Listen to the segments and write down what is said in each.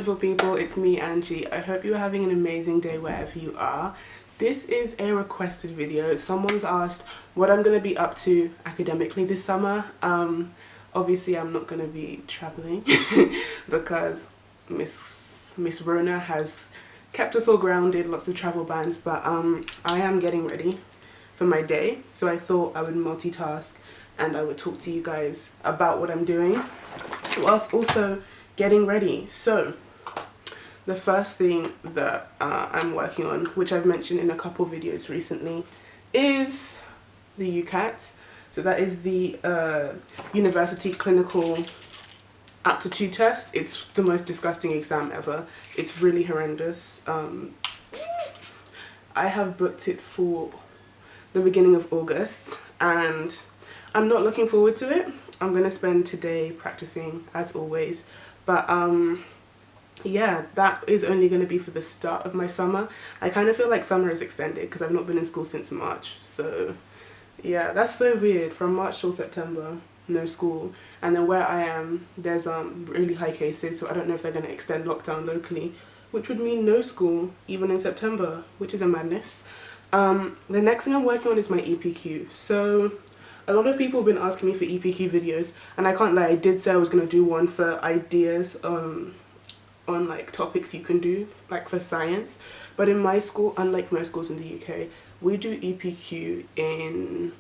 wonderful people, it's me Angie. I hope you're having an amazing day wherever you are. This is a requested video. Someone's asked what I'm going to be up to academically this summer. Obviously I'm not going to be traveling because Miss Rona has kept us all grounded, lots of travel bans, but I am getting ready for my day, so I thought I would multitask and I would talk to you guys about what I'm doing whilst also getting ready. So the first thing that I'm working on, which I've mentioned in a couple videos recently, is the UCAT. So that is the University Clinical Aptitude Test. It's the most disgusting exam ever. It's really horrendous. I have booked it for the beginning of August and I'm not looking forward to it. I'm gonna spend today practicing as always, but yeah, that is only going to be for the start of my summer. I kind of feel like summer is extended because I've not been in school since March, so yeah, that's so weird. From March till September, no school, and then where I am, there's really high cases, so I don't know if they're going to extend lockdown locally, which would mean no school even in September, which is a madness. The next thing I'm working on is my EPQ. So a lot of people have been asking me for EPQ videos, and I can't lie, I did say I was going to do one for ideas on like topics you can do like for science, but in my school, unlike most schools in the UK, we do EPQ in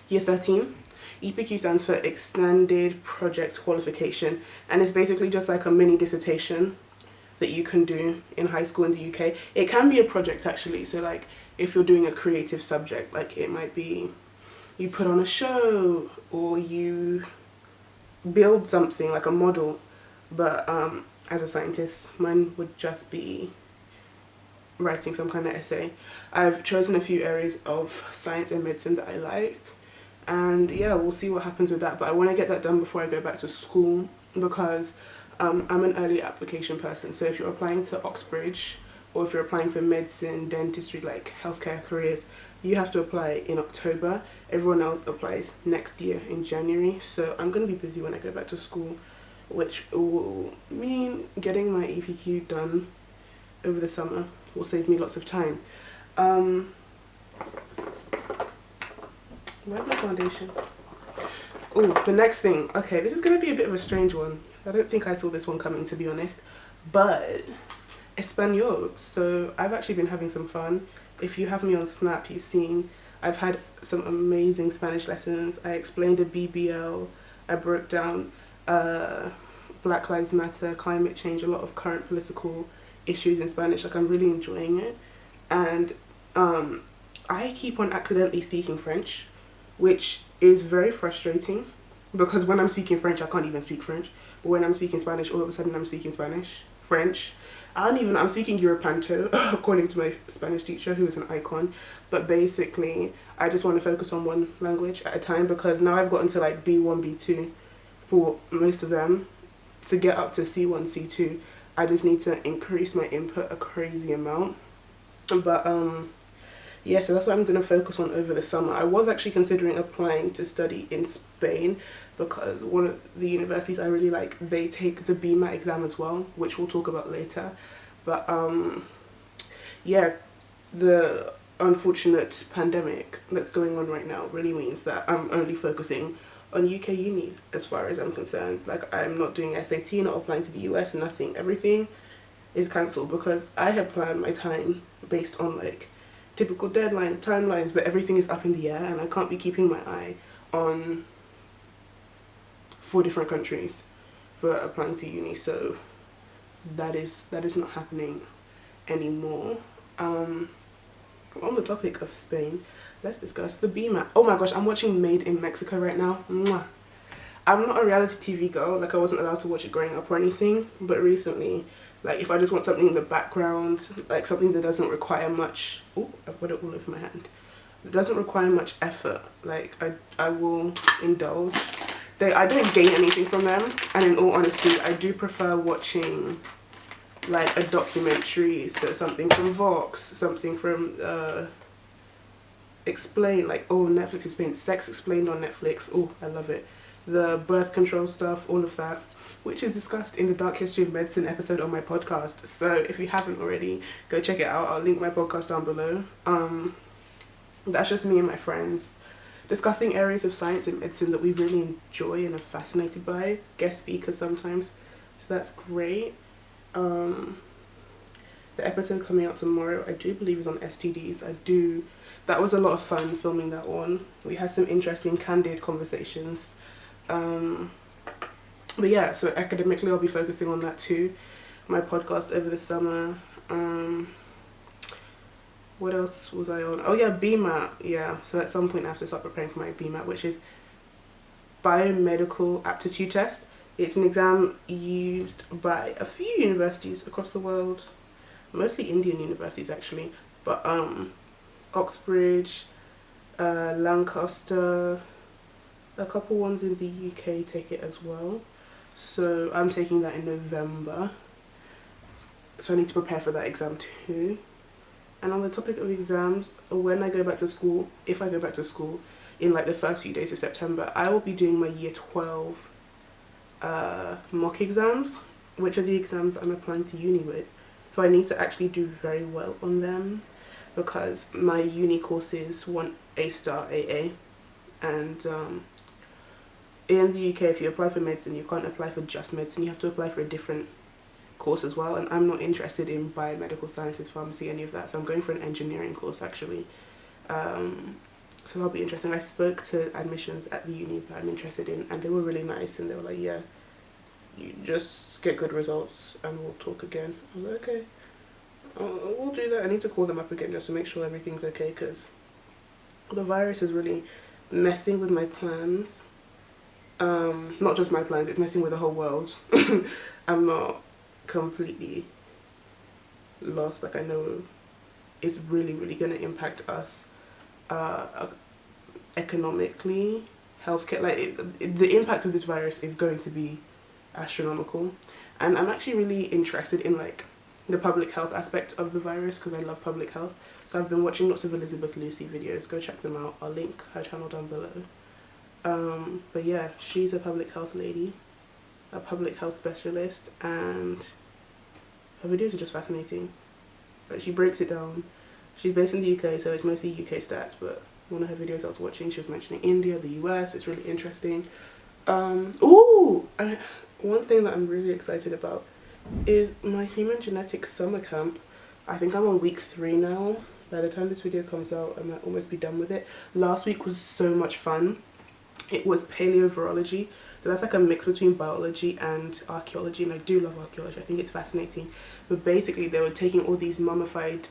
year 13. EPQ stands for Extended Project Qualification, and it's basically just like a mini dissertation that you can do in high school in the UK. It can be a project actually, so like if you're doing a creative subject, like it might be you put on a show or you build something like a model. But as a scientist, mine would just be writing some kind of essay. I've chosen a few areas of science and medicine that I like, and yeah, we'll see what happens with that. But I want to get that done before I go back to school because I'm an early application person. So if you're applying to Oxbridge or if you're applying for medicine, dentistry, like healthcare careers, you have to apply in October. Everyone else applies next year in January. So I'm going to be busy when I go back to school, which will mean getting my EPQ done over the summer will save me lots of time. Where's my foundation? Oh, the next thing. Okay, this is going to be a bit of a strange one. I don't think I saw this one coming, to be honest. But Espanol. So I've actually been having some fun. If you have me on Snap, you've seen I've had some amazing Spanish lessons. I explained a BBL. I broke down Black Lives Matter, climate change, a lot of current political issues in Spanish. Like, I'm really enjoying it. And I keep on accidentally speaking French, which is very frustrating because when I'm speaking French, I can't even speak French. But when I'm speaking Spanish, all of a sudden I'm speaking French. I'm speaking Europanto, according to my Spanish teacher, who is an icon. But basically, I just want to focus on one language at a time because now I've gotten to like B1, B2 for most of them. To get up to C1, C2, I just need to increase my input a crazy amount. But yeah, so that's what I'm going to focus on over the summer. I was actually considering applying to study in Spain because one of the universities I really like, they take the BMAT exam as well, which we'll talk about later. But yeah, the unfortunate pandemic that's going on right now really means that I'm only focusing on UK unis as far as I'm concerned. Like, I'm not doing SAT, not applying to the US, nothing. Everything is cancelled because I had planned my time based on like typical deadlines, timelines, but everything is up in the air and I can't be keeping my eye on 4 different countries for applying to uni, so that is not happening anymore. On the topic of Spain, let's discuss the BMAT. Oh my gosh, I'm watching Made in Mexico right now. Mwah. I'm not a reality TV girl, like I wasn't allowed to watch it growing up or anything, but recently, like if I just want something in the background, like something that doesn't require much, oh, I've got it all over my hand. It doesn't require much effort, like I will indulge. I don't gain anything from them, and in all honesty, I do prefer watching like a documentary, so something from Vox, something from Explain, like, oh, Netflix Explained, Sex Explained on Netflix, oh, I love it. The birth control stuff, all of that. which is discussed in the Dark History of Medicine episode on my podcast. So if you haven't already, go check it out. I'll link my podcast down below. That's just me and my friends discussing areas of science and medicine that we really enjoy and are fascinated by. Guest speakers sometimes, so that's great. The episode coming out tomorrow, I do believe, is on STDs. That was a lot of fun filming that one. We had some interesting, candid conversations. But yeah, so academically I'll be focusing on that too. My podcast over the summer. What else was I on? Oh yeah, BMAT. Yeah, so at some point I have to start preparing for my BMAT, which is Biomedical Aptitude Test. It's an exam used by a few universities across the world, mostly Indian universities actually, but Oxbridge, Lancaster, a couple ones in the UK take it as well. So I'm taking that in November. So I need to prepare for that exam too. And on the topic of exams, when I go back to school, if I go back to school in like the first few days of September, I will be doing my year 12 mock exams, which are the exams I'm applying to uni with. So I need to actually do very well on them because my uni courses want A star AA, and in the UK if you apply for medicine you can't apply for just medicine, you have to apply for a different course as well, and I'm not interested in biomedical sciences, pharmacy, any of that, so I'm going for an engineering course actually. So that'll be interesting. I spoke to admissions at the uni that I'm interested in and they were really nice, and they were like, yeah, you just get good results and we'll talk again. I was like, okay, we'll do that. I need to call them up again just to make sure everything's okay, because the virus is really messing with my plans. Not just my plans, it's messing with the whole world. I'm not completely lost. Like, I know it's really going to impact us economically, healthcare, like the impact of this virus is going to be astronomical, and I'm actually really interested in like the public health aspect of the virus because I love public health. So I've been watching lots of Elizabeth Lucy videos. Go check them out. I'll link her channel down below. But yeah, she's a public health lady, a public health specialist, and her videos are just fascinating. Like, she breaks it down. She's based in the UK, so it's mostly UK stats, but one of her videos I was watching, she was mentioning India, the US. It's really interesting. One thing that I'm really excited about is my human genetics summer camp. I think I'm on week 3 now. By the time this video comes out, I might almost be done with it. Last week was so much fun. It was paleovirology, so that's like a mix between biology and archaeology, and I do love archaeology. I think it's fascinating. But basically they were taking all these mummified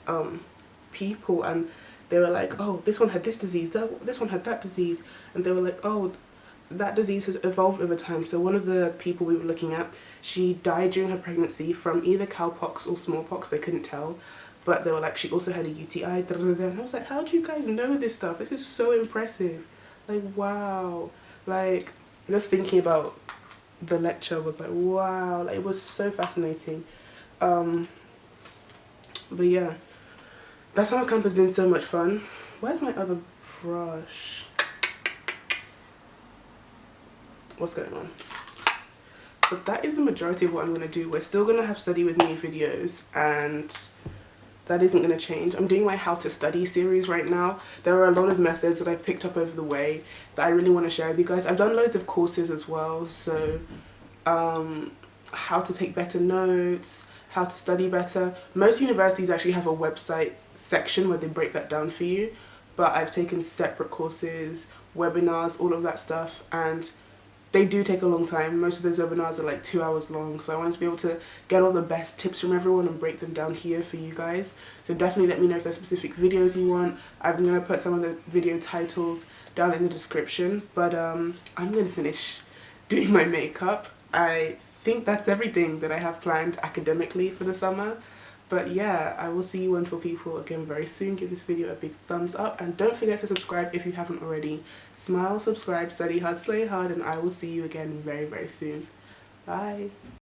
people, and they were like, oh, this one had this disease, this one had that disease, and they were like, oh, that disease has evolved over time. So one of the people we were looking at, she died during her pregnancy from either cowpox or smallpox, they couldn't tell, but they were like, she also had a UTI, and I was like, how do you guys know this stuff? This is so impressive. Like, wow. Like, just thinking about the lecture was like, wow. Like, it was so fascinating. But yeah, that summer camp has been so much fun. Where's my other brush? What's going on? But that is the majority of what I'm going to do. We're still going to have study with me videos, and that isn't going to change. I'm doing my how to study series right now. There are a lot of methods that I've picked up over the way that I really want to share with you guys. I've done loads of courses as well, so how to take better notes, how to study better. Most universities actually have a website section where they break that down for you, but I've taken separate courses, webinars, all of that stuff, and they do take a long time. Most of those webinars are like 2 hours long, so I wanted to be able to get all the best tips from everyone and break them down here for you guys. So definitely let me know if there's specific videos you want. I'm going to put some of the video titles down in the description, but I'm going to finish doing my makeup. I think that's everything that I have planned academically for the summer. But yeah, I will see you Wonderful People again very soon. Give this video a big thumbs up, and don't forget to subscribe if you haven't already. Smile, subscribe, study hard, slay hard, and I will see you again very, very soon. Bye.